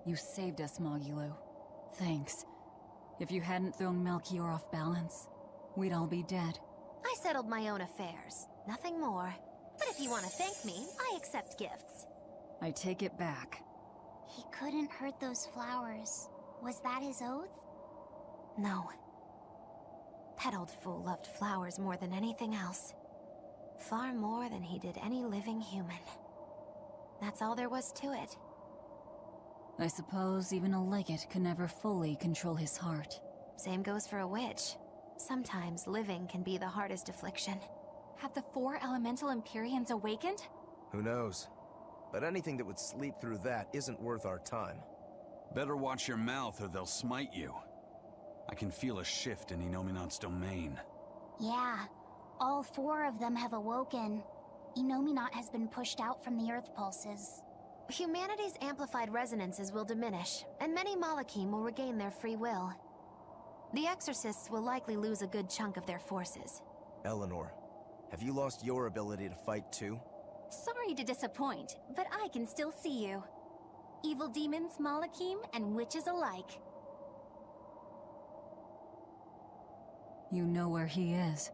You saved us, Mogilu. Thanks. If you hadn't thrown Melchior off balance, we'd all be dead. I settled my own affairs. Nothing more. But if you want to thank me, I accept gifts. I take it back. He couldn't hurt those flowers. Was that his oath? No. That old fool loved flowers more than anything else. Far more than he did any living human. That's all there was to it. I suppose even a legate could never fully control his heart. Same goes for a witch. Sometimes living can be the hardest affliction. Have the 4 elemental Empyreans awakened? Who knows? But anything that would sleep through that isn't worth our time. Better watch your mouth or they'll smite you. I can feel a shift in Inominat's domain. Yeah, all 4 of them have awoken. Inominat has been pushed out from the Earth pulses. Humanity's amplified resonances will diminish, and many Malachim will regain their free will. The Exorcists will likely lose a good chunk of their forces. Eleanor, have you lost your ability to fight too? Sorry to disappoint, but I can still see you. Evil demons, Malachim, and witches alike. You know where he is.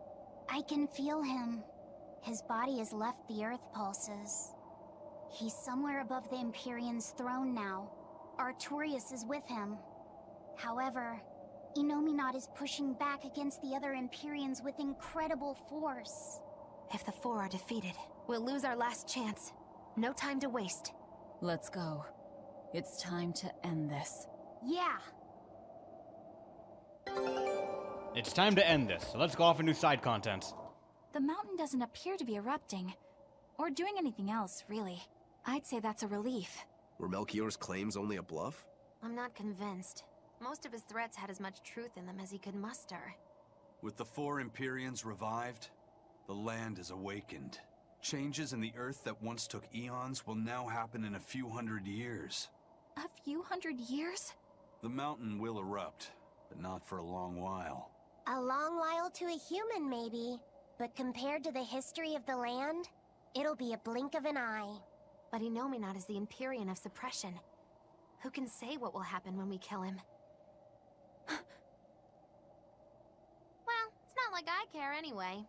I can feel him. His body has left the Earth pulses. He's somewhere above the Empyrean's throne now. Artorias is with him. However, Inominat is pushing back against the other Empyreans with incredible force. If the 4 are defeated, we'll lose our last chance. No time to waste. Let's go. It's time to end this. Yeah! It's time to end this, so let's go off and do side contents. The mountain doesn't appear to be erupting. Or doing anything else, really. I'd say that's a relief. Were Melchior's claims only a bluff? I'm not convinced. Most of his threats had as much truth in them as he could muster. With the 4 Empyreans revived, the land is awakened. Changes in the Earth that once took eons will now happen in a few hundred years. A few hundred years? The mountain will erupt, but not for a long while. A long while to a human, maybe. But compared to the history of the land, it'll be a blink of an eye. But Inominat is the Empyrean of suppression. Who can say what will happen when we kill him? Well, it's not like I care anyway.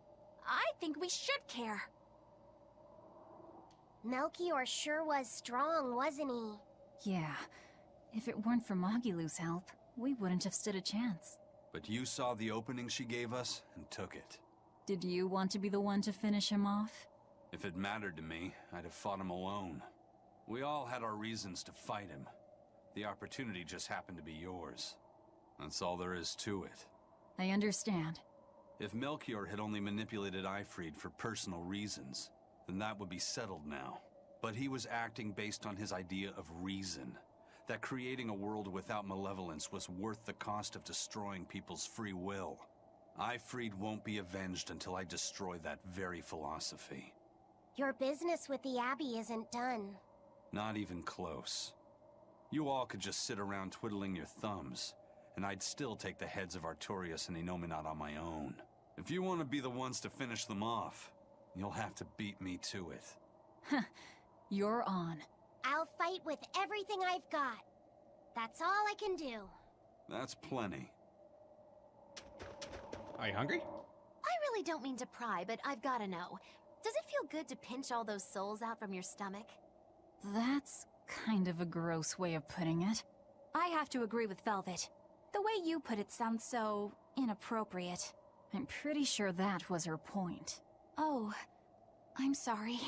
I think we should care. Melchior sure was strong, wasn't he? Yeah. If it weren't for Mogilu's help, we wouldn't have stood a chance. But you saw the opening she gave us and took it. Did you want to be the one to finish him off? If it mattered to me, I'd have fought him alone. We all had our reasons to fight him. The opportunity just happened to be yours. That's all there is to it. I understand. If Melchior had only manipulated Ifrid for personal reasons, then that would be settled now. But he was acting based on his idea of reason. That creating a world without malevolence was worth the cost of destroying people's free will. Ifrid won't be avenged until I destroy that very philosophy. Your business with the Abbey isn't done. Not even close. You all could just sit around twiddling your thumbs, and I'd still take the heads of Artorias and Inominat on my own. If you want to be the ones to finish them off, you'll have to beat me to it. You're on. I'll fight with everything I've got. That's all I can do. That's plenty. Are you hungry? I really don't mean to pry, but I've gotta know. Does it feel good to pinch all those souls out from your stomach? That's kind of a gross way of putting it. I have to agree with Velvet. The way you put it sounds so inappropriate. I'm pretty sure that was her point. Oh, I'm sorry.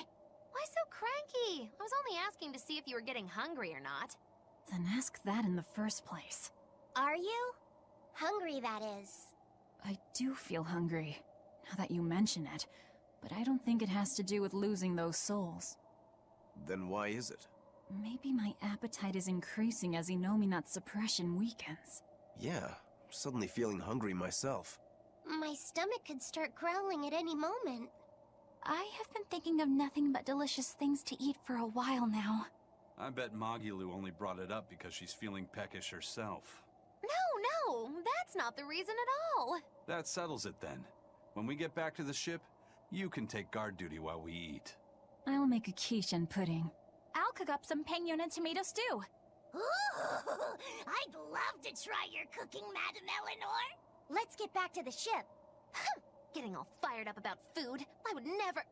Why so cranky? I was only asking to see if you were getting hungry or not. Then ask that in the first place. Are you? Hungry, that is. I do feel hungry, now that you mention it, but I don't think it has to do with losing those souls. Then why is it? Maybe my appetite is increasing as Inominat's suppression weakens. Yeah, I'm suddenly feeling hungry myself. My stomach could start growling at any moment. I have been thinking of nothing but delicious things to eat for a while now. I bet Mogilu only brought it up because she's feeling peckish herself. No, that's not the reason at all. That settles it then. When we get back to the ship, you can take guard duty while we eat. I'll make a quiche and pudding. I'll cook up some penguin and tomato stew. Ooh, I'd love to try your cooking, Madame Eleanor. Let's get back to the ship. Getting all fired up about food. I would never...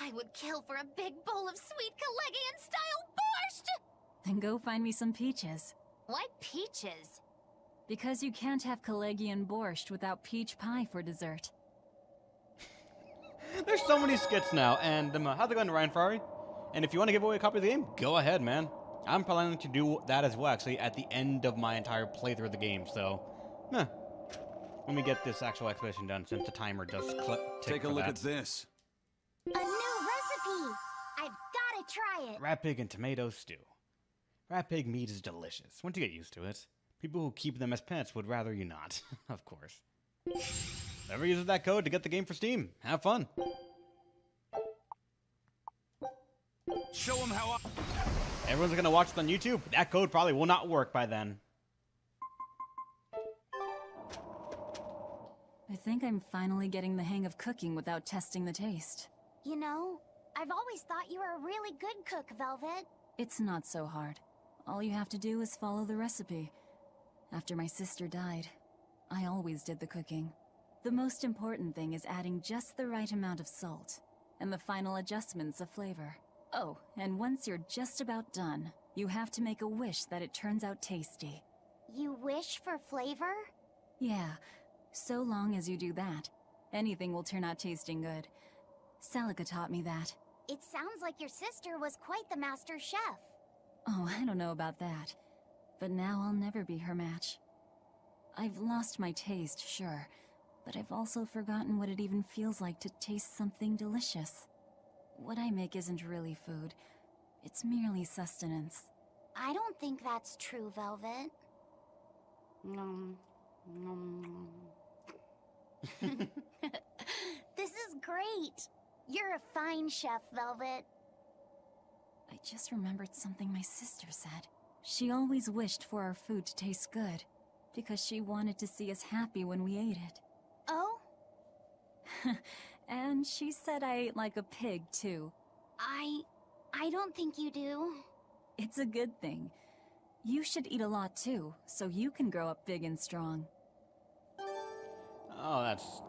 I would kill for a big bowl of sweet Calegian-style borscht! Then go find me some peaches. Why peaches? Because you can't have Calegian borscht without peach pie for dessert. There's so many skits now, and how's it going, Ryan Ferrari? And if you want to give away a copy of the game, go ahead, man. I'm planning to do that as well, actually, at the end of my entire playthrough of the game, so... Let me get this actual expedition done, since the timer does tick. Take a look at this. A new recipe! I've gotta try it. Rat pig and tomato stew. Rat pig meat is delicious, once you get used to it. People who keep them as pets would rather you not, of course. Whoever uses that code to get the game for Steam, have fun. Show them how Everyone's gonna watch it on YouTube. That code probably will not work by then. I think I'm finally getting the hang of cooking without testing the taste. You know, I've always thought you were a really good cook, Velvet. It's not so hard. All you have to do is follow the recipe. After my sister died, I always did the cooking. The most important thing is adding just the right amount of salt, and the final adjustments of flavor. Oh, and once you're just about done, you have to make a wish that it turns out tasty. You wish for flavor? Yeah, so long as you do that, anything will turn out tasting good. Celica taught me that. It sounds like your sister was quite the master chef. Oh, I don't know about that. But now I'll never be her match. I've lost my taste, sure, but I've also forgotten what it even feels like to taste something delicious. What I make isn't really food. It's merely sustenance. I don't think that's true, Velvet. This is great. You're a fine chef, Velvet. I just remembered something my sister said. She always wished for our food to taste good, because she wanted to see us happy when we ate it. Oh? And she said I ate like a pig, too. I don't think you do. It's a good thing. You should eat a lot, too, so you can grow up big and strong. Oh, that's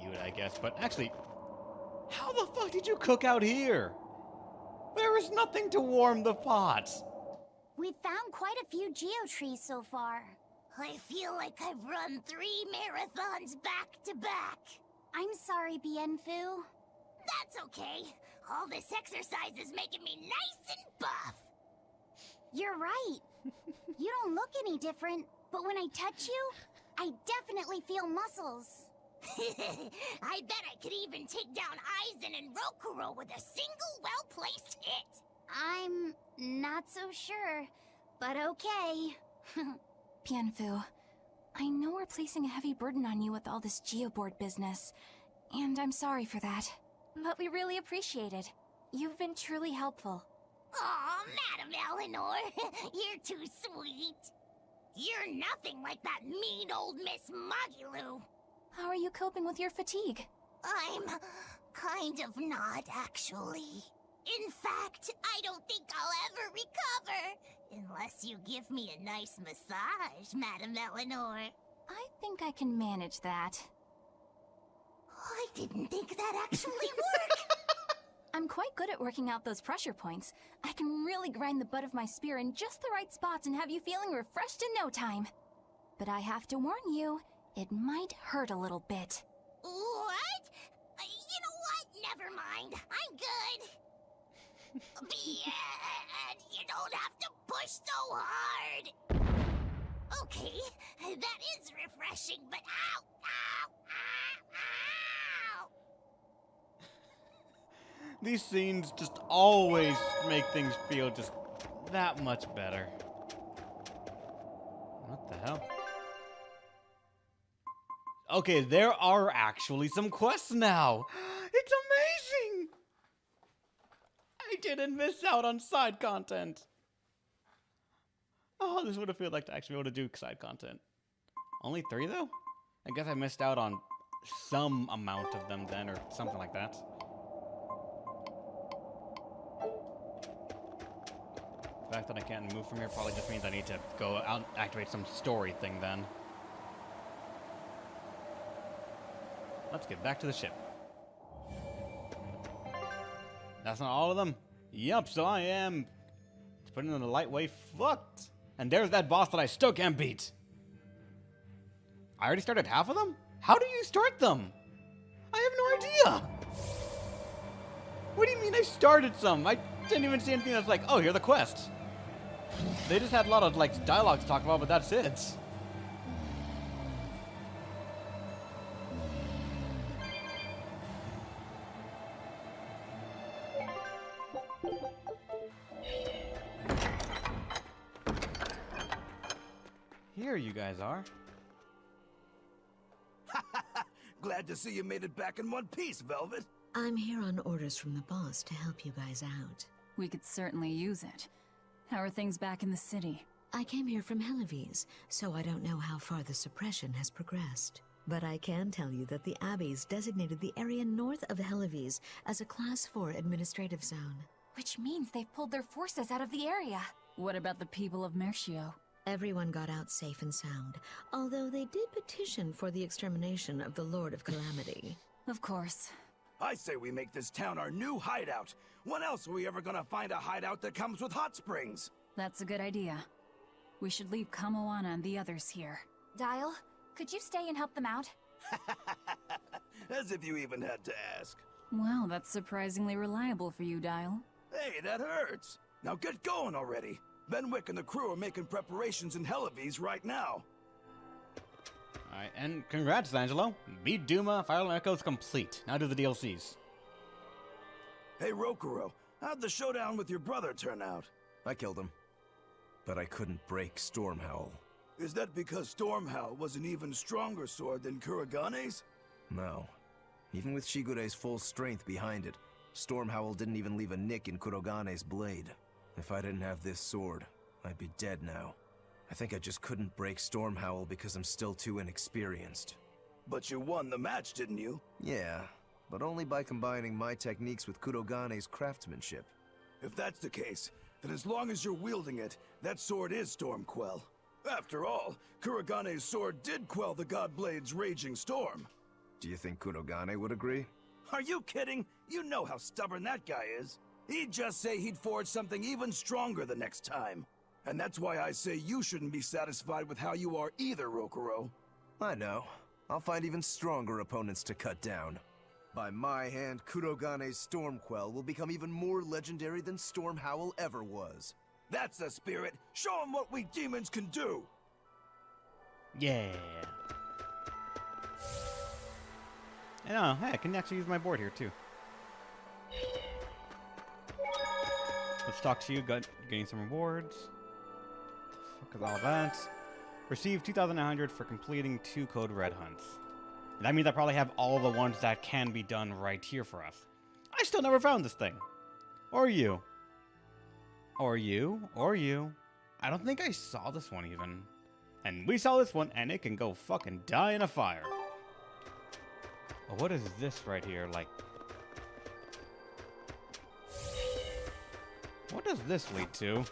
cute, I guess. But actually, how the fuck did you cook out here? There is nothing to warm the pots. We've found quite a few geotrees so far. I feel like I've run 3 marathons back to back. I'm sorry, Bienfu. That's okay. All this exercise is making me nice and buff. You're right. You don't look any different, but when I touch you, I definitely feel muscles. I bet I could even take down Aizen and Rokuro with a single well-placed hit. I'm not so sure, but okay. Bienfu, I know we're placing a heavy burden on you with all this geoboard business, and I'm sorry for that. But we really appreciate it. You've been truly helpful. Aw, Madame Eleanor, you're too sweet. You're nothing like that mean old Miss Magilu. How are you coping with your fatigue? I'm kind of not, actually. In fact, I don't think I'll ever recover. Unless you give me a nice massage, Madame Eleanor. I think I can manage that. I didn't think that actually worked. I'm quite good at working out those pressure points. I can really grind the butt of my spear in just the right spots and have you feeling refreshed in no time. But I have to warn you, it might hurt a little bit. What? You know what? Never mind. I'm good. And you don't have to push so hard. Okay, that is refreshing, but ow, ow, ow, ow. These scenes just always make things feel just that much better. What the hell? Okay, there are actually some quests now. It's amazing! I didn't miss out on side content. Oh, this would have felt like to actually be able to do side content. Only 3 though? I guess I missed out on some amount of them then, or something like that. fact that I can't move from here probably just means I need to go out and activate some story thing then. Let's get back to the ship. That's not all of them? Yup, so I am, to put it in a light way, fucked. And there's that boss that I still can't beat. I already started half of them? How do you start them? I have no idea. What do you mean I started some? I didn't even see anything that's like, oh, here's the quest. They just had a lot of like dialogue to talk about, but that's it. Here you guys are. Glad to see you made it back in one piece, Velvet. I'm here on orders from the boss to help you guys out. We could certainly use it. How are things back in the city? I came here from Helives, so I don't know how far the suppression has progressed. But I can tell you that the Abbeys designated the area north of Helives as a Class 4 administrative zone. Which means they've pulled their forces out of the area. What about the people of Mercio? Everyone got out safe and sound, although they did petition for the extermination of the Lord of Calamity. Of course. I say we make this town our new hideout. When else are we ever gonna find a hideout that comes with hot springs? That's a good idea. We should leave Kamoana and the others here. Dial, could you stay and help them out? As if you even had to ask. Well, that's surprisingly reliable for you, Dial. Hey, that hurts. Now get going already. Benwick and the crew are making preparations in Helives right now. Alright, and congrats, Angelo. Beat Duma, Fire Emblem Echoes complete. Now do the DLCs. Hey, Rokuro, how'd the showdown with your brother turn out? I killed him. But I couldn't break Stormhowl. Is that because Stormhowl was an even stronger sword than Kuragane's? No. Even with Shigure's full strength behind it, Stormhowl didn't even leave a nick in Kuragane's blade. If I didn't have this sword, I'd be dead now. I think I just couldn't break Stormhowl because I'm still too inexperienced. But you won the match, didn't you? Yeah, but only by combining my techniques with Kurogane's craftsmanship. If that's the case, then as long as you're wielding it, that sword is Stormquell. After all, Kuragane's sword did quell the Godblade's raging storm. Do you think Kurogane would agree? Are you kidding? You know how stubborn that guy is. He'd just say he'd forge something even stronger the next time. And that's why I say you shouldn't be satisfied with how you are either, Rokuro. I know. I'll find even stronger opponents to cut down. By my hand, Kurogane's Stormquell will become even more legendary than Stormhowl ever was. That's the spirit! Show him what we demons can do! Yeah. And oh, hey, I can actually use my board here too. Let's talk to you, getting some rewards. Fuck is all that? Receive 2,900 for completing 2 Code Red hunts. That means I probably have all the ones that can be done right here for us. I still never found this thing. Or you. Or you. Or you. I don't think I saw this one even. And we saw this one, and it can go fucking die in a fire. Oh, what is this right here? Like... what does this lead to?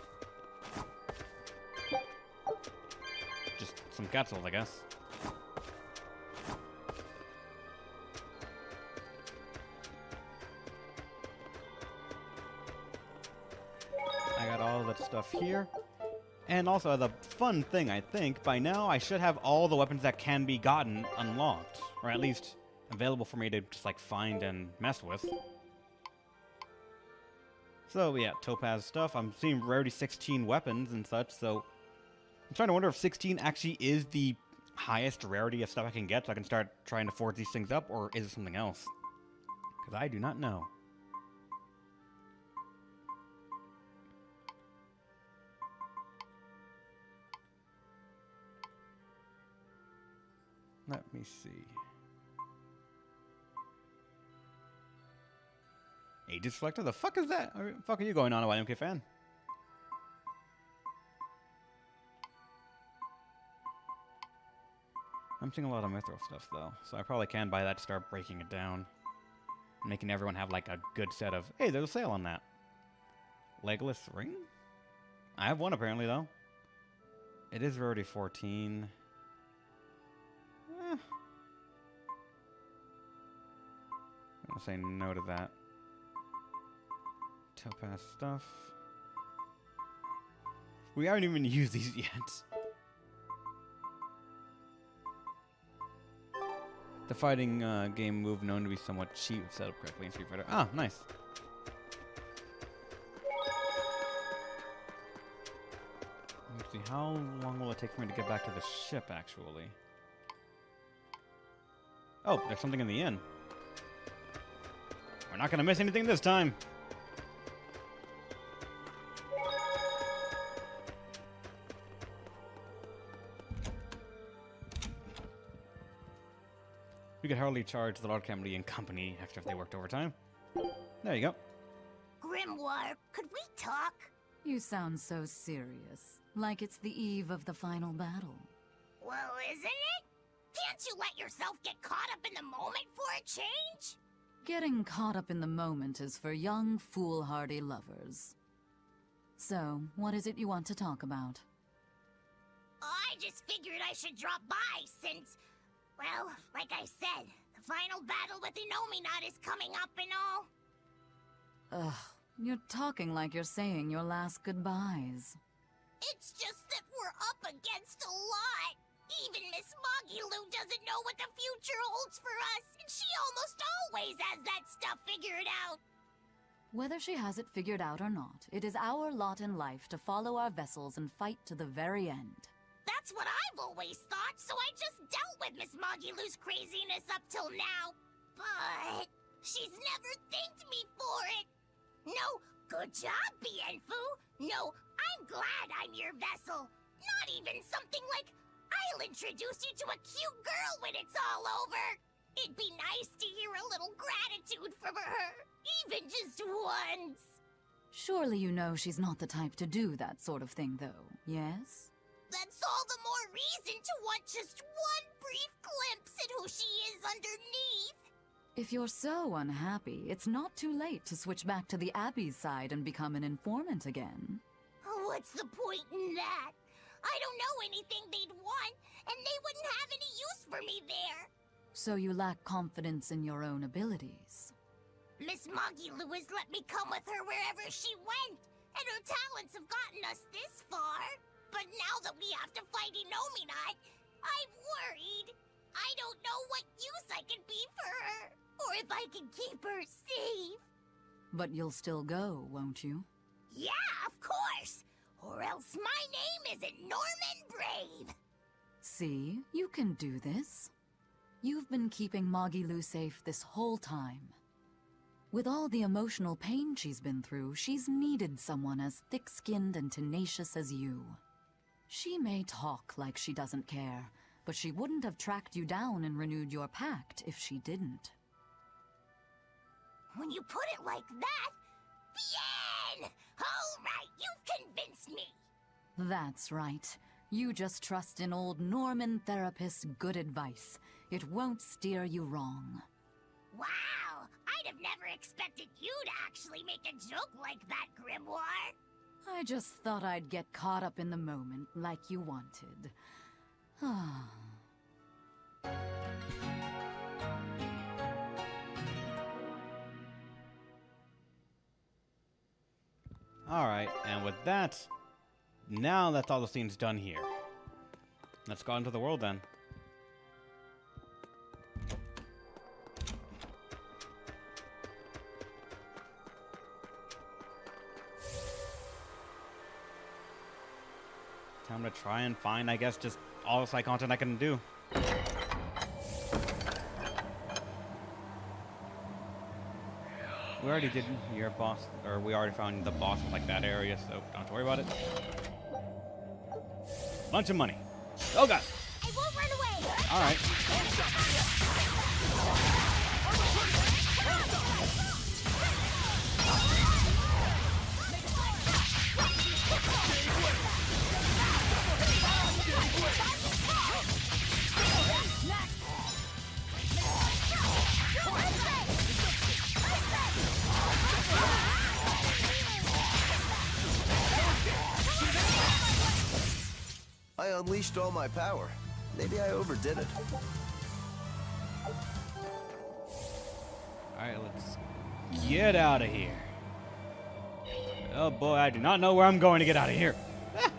Just some capsules, I guess. I got all that stuff here. And also, the fun thing, I think, by now I should have all the weapons that can be gotten unlocked. Or at least available for me to just, like, find and mess with. So, yeah, Topaz stuff. I'm seeing rarity 16 weapons and such, so... I'm trying to wonder if 16 actually is the highest rarity of stuff I can get, so I can start trying to forge these things up, or is it something else? Because I do not know. Let me see. Aegis Selector? The fuck is that? What the fuck are you going on, YMK fan? I'm seeing a lot of Mithril stuff, though, so I probably can buy that to start breaking it down. Making everyone have, like, a good set of... hey, there's a sale on that. Legless ring? I have one apparently, though. It is already 14. I'm gonna say no to that. Topaz stuff. We haven't even used these yet. The fighting game move known to be somewhat cheap if set up correctly in Street Fighter. Ah, nice. Let's see, how long will it take for me to get back to the ship, actually? Oh, there's something in the inn. We're not gonna miss anything this time. We could hardly charge the Lord Camberley and company extra if they worked overtime. There you go. Grimoire, could we talk? You sound so serious, like it's the eve of the final battle. Well, isn't it? Can't you let yourself get caught up in the moment for a change? Getting caught up in the moment is for young, foolhardy lovers. So, what is it you want to talk about? I just figured I should drop by since, well, like I said, the final battle with Inominat is coming up and all. Ugh, you're talking like you're saying your last goodbyes. It's just that we're up against a lot. Even Miss Moggy-Lou doesn't know what the future holds for us, and she almost always has that stuff figured out. Whether she has it figured out or not, it is our lot in life to follow our vessels and fight to the very end. That's what I've always thought, so I just dealt with Miss Moggy-Lou's craziness up till now. But she's never thanked me for it. No, good job, Bienfu. No, I'm glad I'm your vessel. Not even something like, I'll introduce you to a cute girl when it's all over. It'd be nice to hear a little gratitude from her, even just once. Surely you know she's not the type to do that sort of thing, though, yes? That's all the more reason to want just one brief glimpse at who she is underneath. If you're so unhappy, it's not too late to switch back to the Abbey's side and become an informant again. What's the point in that? I don't know anything they'd want, and they wouldn't have any use for me there. So you lack confidence in your own abilities. Miss Moggy-Lou has let me come with her wherever she went, and her talents have gotten us this far. But now that we have to fight Inominat, I'm worried. I don't know what use I can be for her, or if I can keep her safe. But you'll still go, won't you? Yeah, of course! Or else my name isn't Norman Brave! See, you can do this. You've been keeping Moggy-Lou safe this whole time. With all the emotional pain she's been through, she's needed someone as thick-skinned and tenacious as you. She may talk like she doesn't care, but she wouldn't have tracked you down and renewed your pact if she didn't. When you put it like that, bien! All right, you've convinced me. That's right. You just trust in old Norman Therapist's good advice. It won't steer you wrong. Wow, I'd have never expected you to actually make a joke like that, Grimoire. I just thought I'd get caught up in the moment like you wanted. Alright, and with that, now that's all the scenes done here. Let's go into the world then. Time to try and find, I guess, just all the side content I can do. We already did your boss, or we already found the boss in like that area, so don't have to worry about it. Bunch of money. Oh god! I won't run away! Alright. unleashed all my power. Maybe I overdid it. Alright, let's get out of here. Oh boy, I do not know where I'm going to get out of here. Ah!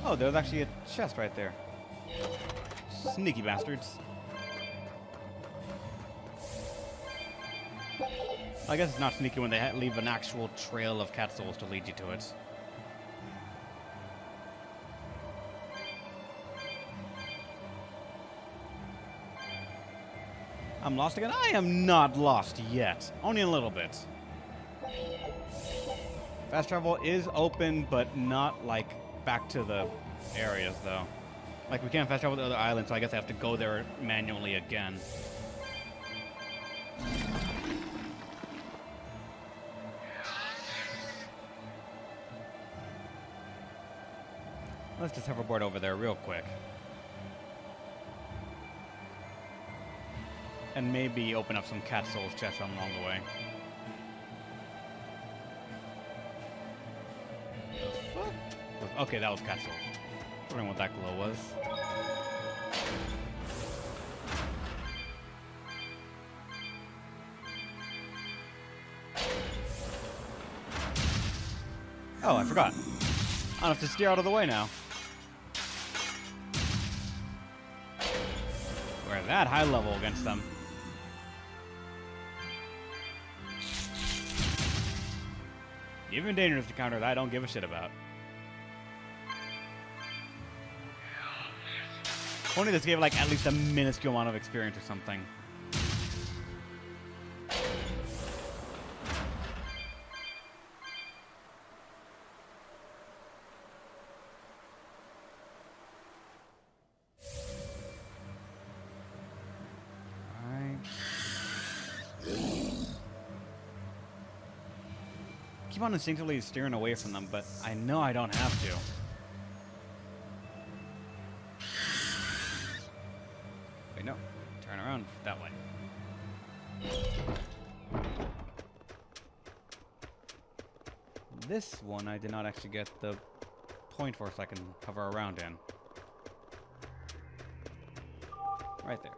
Oh, there's actually a chest right there. Sneaky bastards. I guess it's not sneaky when they leave an actual trail of cat souls to lead you to it. I'm lost again? I am not lost yet. Only a little bit. Fast travel is open, but not, like, back to the areas, though. Like, we can't fast travel to the other islands, so I guess I have to go there manually again. Let's just hoverboard over there real quick. And maybe open up some cat souls chests along the way. Okay, that was cat souls. Wondering what that glow was. Oh, I forgot. I don't have to steer out of the way now. We're at that high level against them. Even dangerous to counter that I don't give a shit about. Only this gave like at least a minuscule amount of experience or something. Keep on instinctively steering away from them, but I know I don't have to. Wait, no. Turn around that way. This one I did not actually get the point for, so I can hover around in. Right there.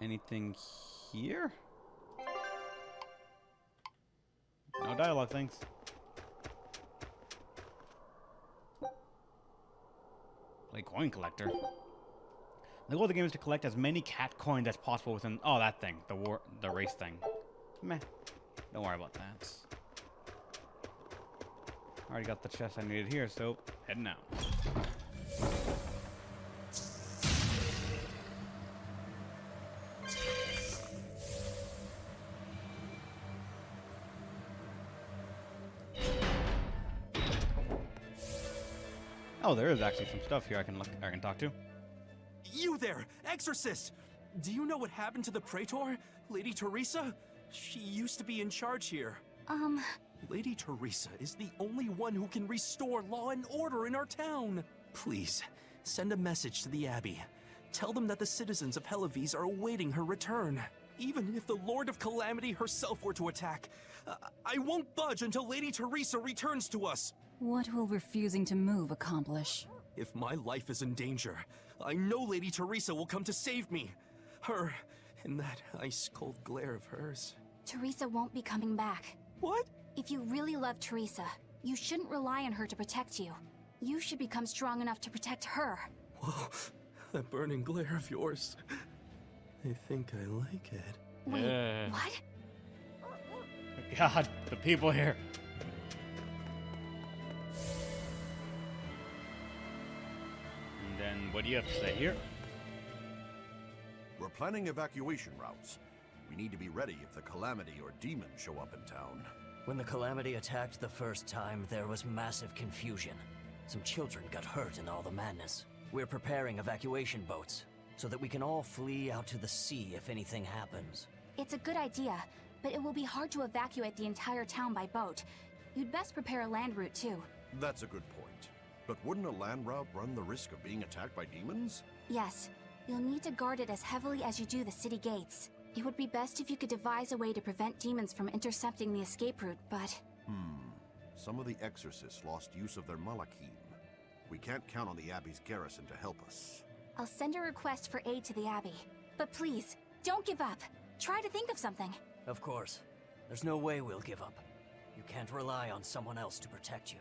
Anything here? No dialogue, thanks. Play coin collector. The goal of the game is to collect as many cat coins as possible within... Oh, that thing. The race thing. Meh. Don't worry about that. Already got the chest I needed here, so heading out. Oh, there is actually some stuff here I can talk to. You there, Exorcist! Do you know what happened to the Praetor, Lady Teresa? She used to be in charge here. Lady Teresa is the only one who can restore law and order in our town. Please, send a message to the Abbey. Tell them that the citizens of Helives are awaiting her return. Even if the Lord of Calamity herself were to attack, I won't budge until Lady Teresa returns to us. What will refusing to move accomplish? If my life is in danger, I know Lady Teresa will come to save me. Her, in that ice-cold glare of hers. Teresa won't be coming back. What? If you really love Teresa, you shouldn't rely on her to protect you. You should become strong enough to protect her. Whoa, that burning glare of yours. I think I like it. Wait, what? God, the people here. And then, what do you have to say here? We're planning evacuation routes. We need to be ready if the Calamity or demons show up in town. When the Calamity attacked the first time, there was massive confusion. Some children got hurt in all the madness. We're preparing evacuation boats, so that we can all flee out to the sea if anything happens. It's a good idea, but it will be hard to evacuate the entire town by boat. You'd best prepare a land route too. That's a good point. But wouldn't a land route run the risk of being attacked by demons? Yes, you'll need to guard it as heavily as you do the city gates. It would be best if you could devise a way to prevent demons from intercepting the escape route, but... Some of the exorcists lost use of their malachim. We can't count on the Abbey's garrison to help us. I'll send a request for aid to the Abbey. But please, don't give up. Try to think of something. Of course. There's no way we'll give up. You can't rely on someone else to protect you.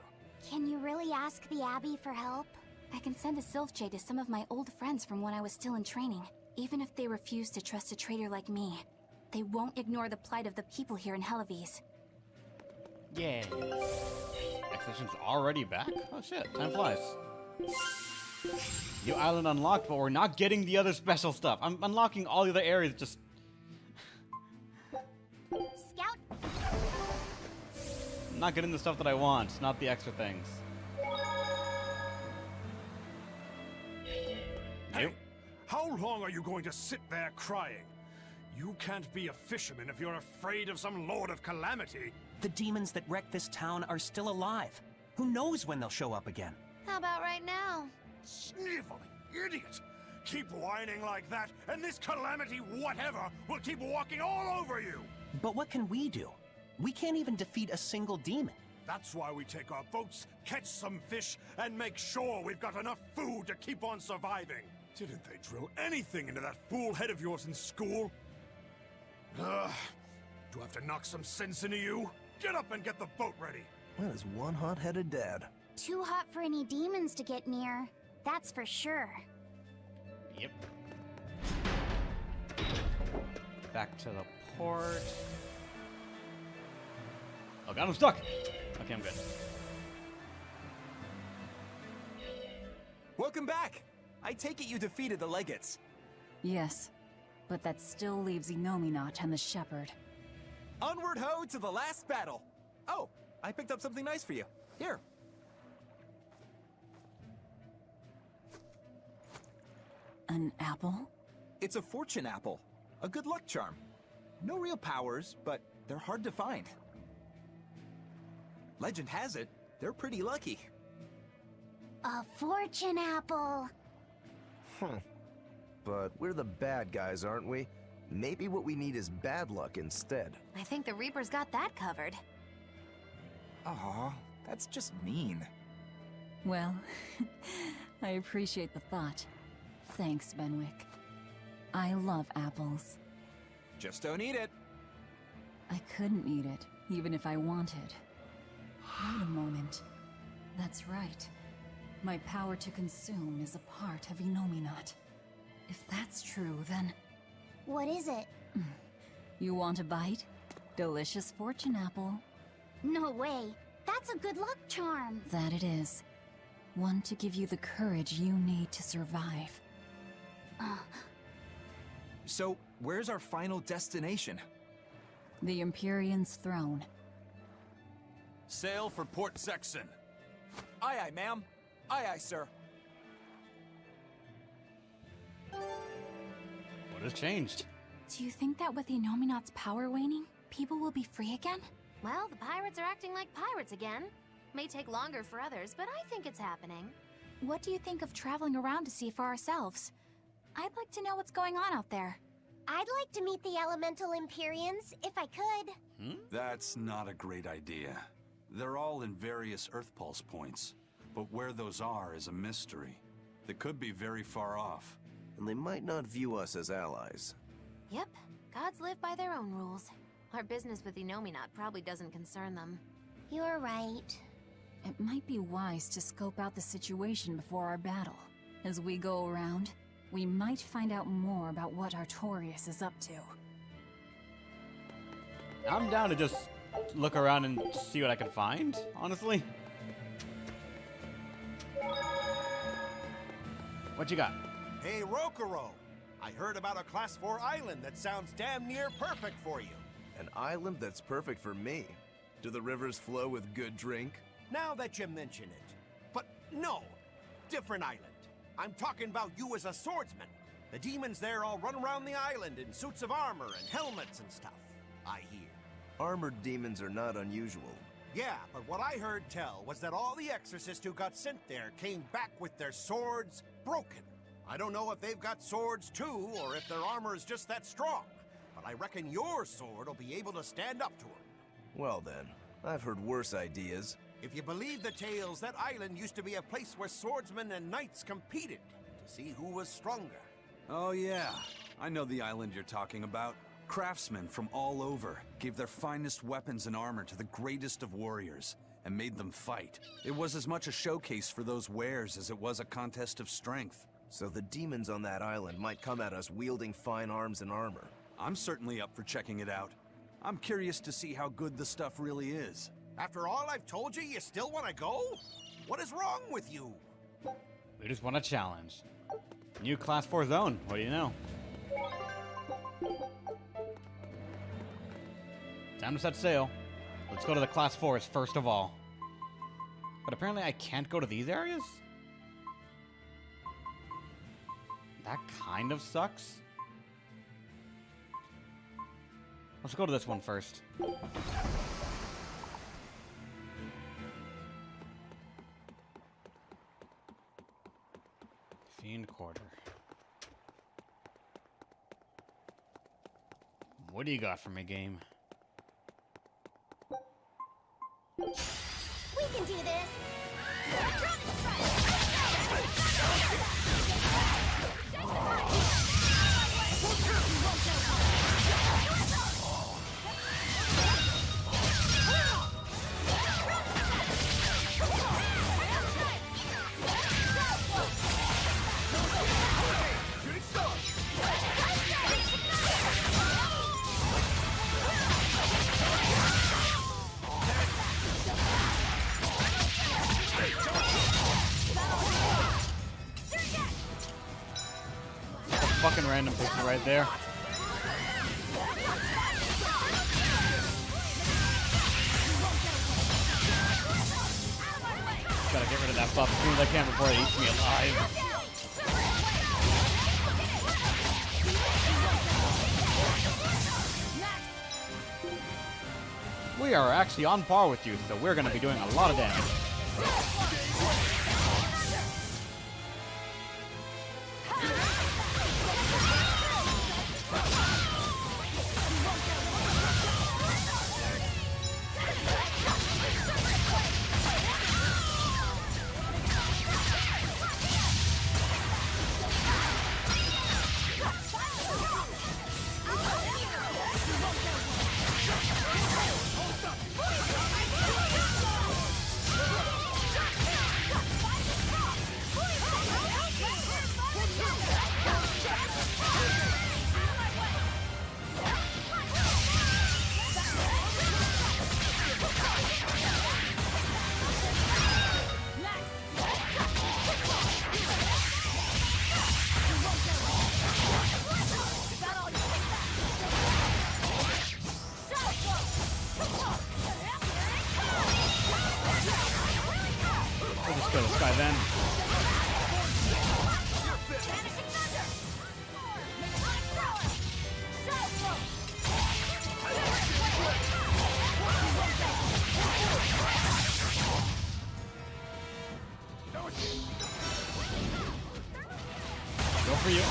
Can you really ask the Abbey for help? I can send a Sylph Jade to some of my old friends from when I was still in training. Even if they refuse to trust a traitor like me, they won't ignore the plight of the people here in Helives. Yay. Expedition's already back? Oh shit, time flies. New island unlocked, but we're not getting the other special stuff. I'm unlocking all the other areas just... Scout! I'm not getting the stuff that I want, not the extra things. Hey, how long are you going to sit there crying? You can't be a fisherman if you're afraid of some Lord of Calamity. The demons that wrecked this town are still alive. Who knows when they'll show up again? How about right now? Sniveling idiot! Keep whining like that, and this Calamity whatever will keep walking all over you! But what can we do? We can't even defeat a single demon. That's why we take our boats, catch some fish, and make sure we've got enough food to keep on surviving. Didn't they drill anything into that fool head of yours in school? Ugh. Do I have to knock some sense into you? Get up and get the boat ready! That is one hot-headed dad. Too hot for any demons to get near. That's for sure. Yep. Back to the port. Oh god, I'm stuck! Okay, I'm good. Welcome back! I take it you defeated the Legates. Yes, but that still leaves Enominat and the Shepherd. Onward ho to the last battle! Oh, I picked up something nice for you. Here. An apple? It's a fortune apple. A good luck charm. No real powers, but they're hard to find. Legend has it, they're pretty lucky. A fortune apple! But we're the bad guys, aren't we? Maybe what we need is bad luck instead. I think the Reaper's got that covered. Aw, that's just mean. Well, I appreciate the thought. Thanks, Benwick. I love apples. Just don't eat it. I couldn't eat it, even if I wanted. Wait a moment. That's right. My power to consume is a part of Enominat. If that's true, then... What is it? You want a bite? Delicious fortune apple. No way. That's a good luck charm. That it is. One to give you the courage you need to survive. So, where's our final destination? The Empyrean's throne. Sail for Port Sexton. Aye, aye, ma'am. Aye, aye, sir. What has changed? Do you think that with Enominat's power waning, people will be free again? Well, the pirates are acting like pirates again. May take longer for others, but I think it's happening. What do you think of traveling around to see for ourselves? I'd like to know what's going on out there. I'd like to meet the elemental Empyreans, if I could. That's not a great idea. They're all in various Earth Pulse points, but where those are is a mystery. They could be very far off. And they might not view us as allies. Yep, gods live by their own rules. Our business with Enominat probably doesn't concern them. You're right. It might be wise to scope out the situation before our battle. As we go around, we might find out more about what Artorias is up to. I'm down to just look around and see what I can find, honestly. What you got? Hey, Rokuro! I heard about a Class 4 island that sounds damn near perfect for you. An island that's perfect for me. Do the rivers flow with good drink? Now that you mention it. But no, different island. I'm talking about you as a swordsman. The demons there all run around the island in suits of armor and helmets and stuff, I hear. Armored demons are not unusual. Yeah, but what I heard tell was that all the exorcists who got sent there came back with their swords broken. I don't know if they've got swords too, or if their armor is just that strong, but I reckon your sword will be able to stand up to them. Well then, I've heard worse ideas. If you believe the tales, that island used to be a place where swordsmen and knights competed to see who was stronger. Oh yeah, I know the island you're talking about. Craftsmen from all over gave their finest weapons and armor to the greatest of warriors and made them fight. It was as much a showcase for those wares as it was a contest of strength. So the demons on that island might come at us wielding fine arms and armor. I'm certainly up for checking it out. I'm curious to see how good the stuff really is. After all I've told you, you still want to go? What is wrong with you? We just want a challenge. New Class 4 zone. What do you know? Time to set sail. Let's go to the Class 4s first of all. But apparently I can't go to these areas? That kind of sucks. Let's go to this one first. Fiend Quarter. What do you got for me, game? We can do this! Fucking random picture right there. Gotta get rid of that buff as soon as I can before it eats me alive. We are actually on par with you, so we're gonna be doing a lot of damage. Then. Go for you.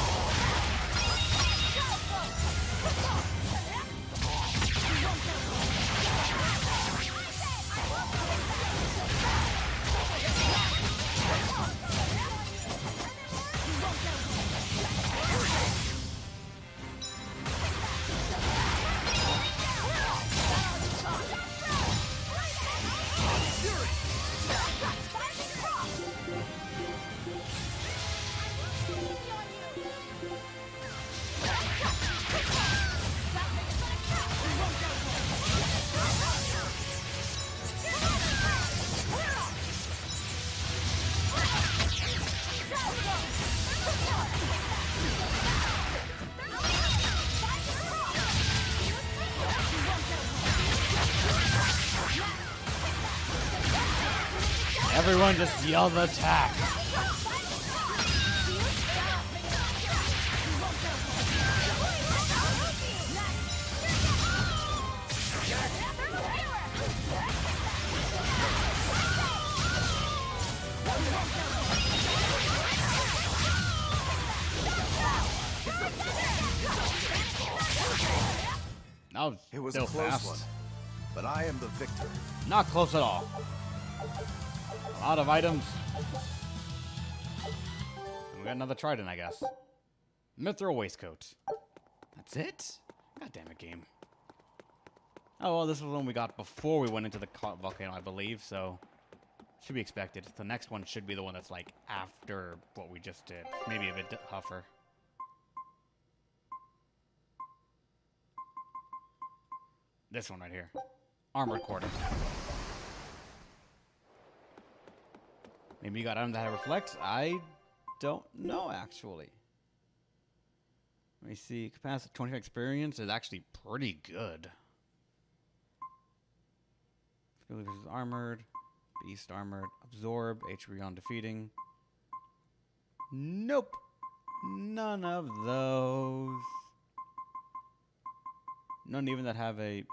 Everyone just yell the attack. It was a close one, but I am the victor. Not close at all. A lot of items. And we got another trident, I guess. Mithril waistcoat. That's it? God damn it, game. Oh, well, this was one we got before we went into the volcano, I believe, so should be expected. The next one should be the one that's, like, after what we just did. Maybe a bit tougher. This one right here. Armored quarter. Maybe you got item that reflects? I don't know, actually. Let me see. Capacity 25 experience is actually pretty good. Ability versus armored. Beast armored. Absorb. HP on defeating. Nope. None of those. None even that have a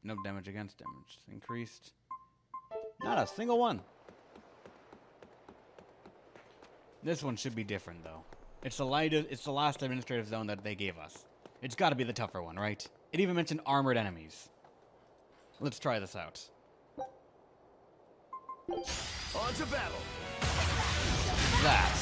no damage against damage. Increased. Not a single one. This one should be different though. It's the last administrative zone that they gave us. It's got to be the tougher one, right? It even mentioned armored enemies. Let's try this out. On to battle. That.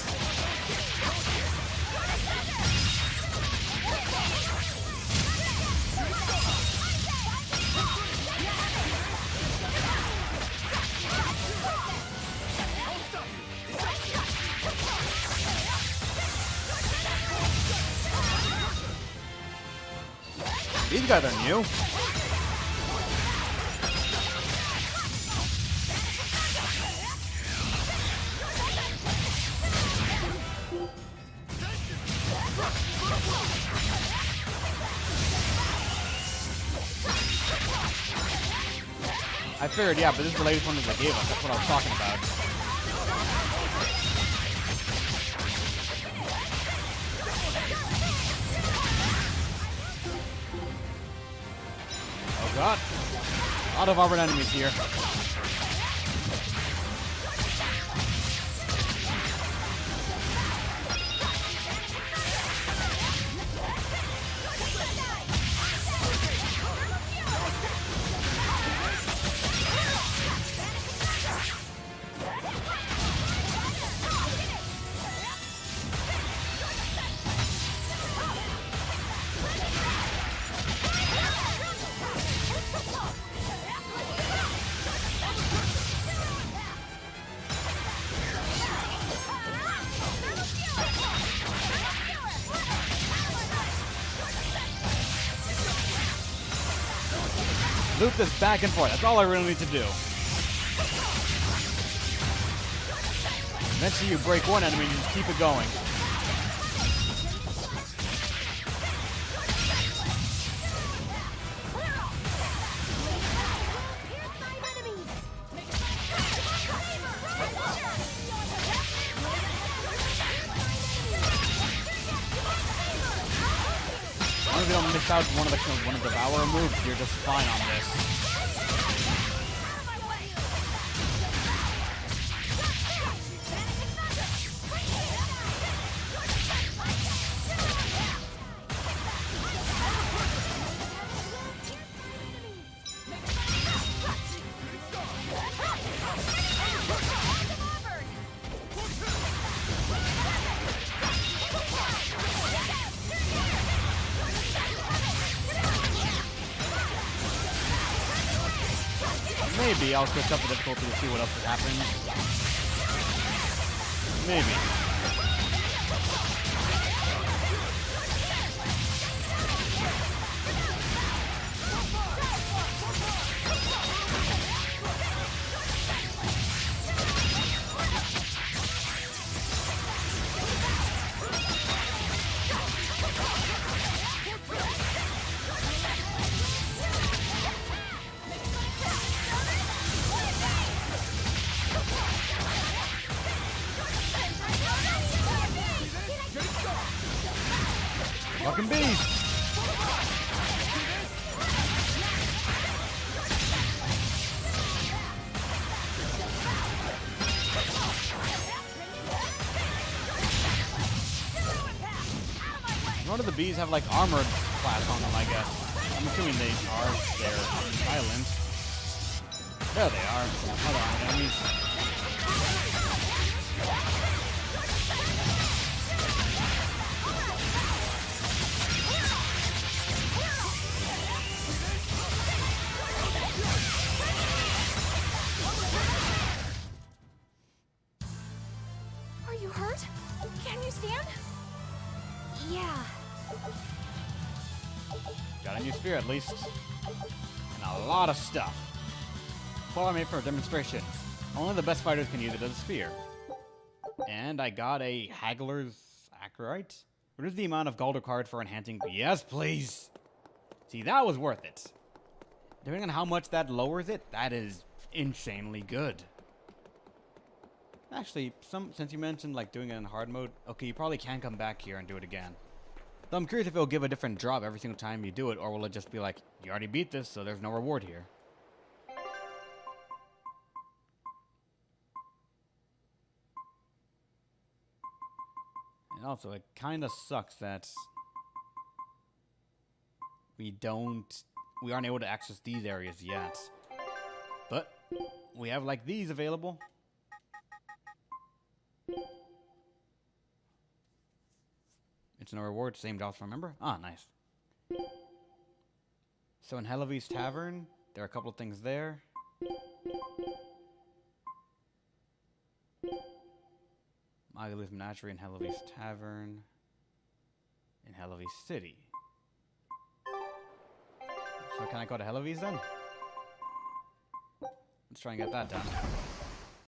These guys are new. I figured, yeah, but this is the latest one that they gave us. That's what I was talking about. Oh god. A lot of armored enemies here. Loop this back and forth. That's all I really need to do. Eventually you break one enemy and you just keep it going. As long as you don't miss out one of the Devourer moves, you're just fine on this. Maybe I'll switch up the difficulty to see what else has happened. Maybe. Fucking beast! None of the bees have like armored class on them, I guess. I'm assuming they are their island. There they are. Hold on, enemies. Are you hurt? Can you stand? Yeah. Got a new spear at least. And a lot of stuff. Well, I made for a demonstration. Only the best fighters can use it as a spear. And I got a Haggler's Acolyte. Reduce the amount of gold required for enhancing. Yes, please. See, that was worth it. Depending on how much that lowers it, that is insanely good. Actually, since you mentioned like doing it in hard mode, okay, you probably can come back here and do it again. Though I'm curious if it'll give a different drop every single time you do it, or will it just be like, you already beat this, so there's no reward here. And also, it kind of sucks that we aren't able to access these areas yet. But we have like these available. It's no reward, same drops, remember? Ah, nice. So in Helavy's Tavern, there are a couple of things there. Magalu's Menagerie in Helavy's Tavern. In Helavy's City. So can I go to Helavy's then? Let's try and get that done.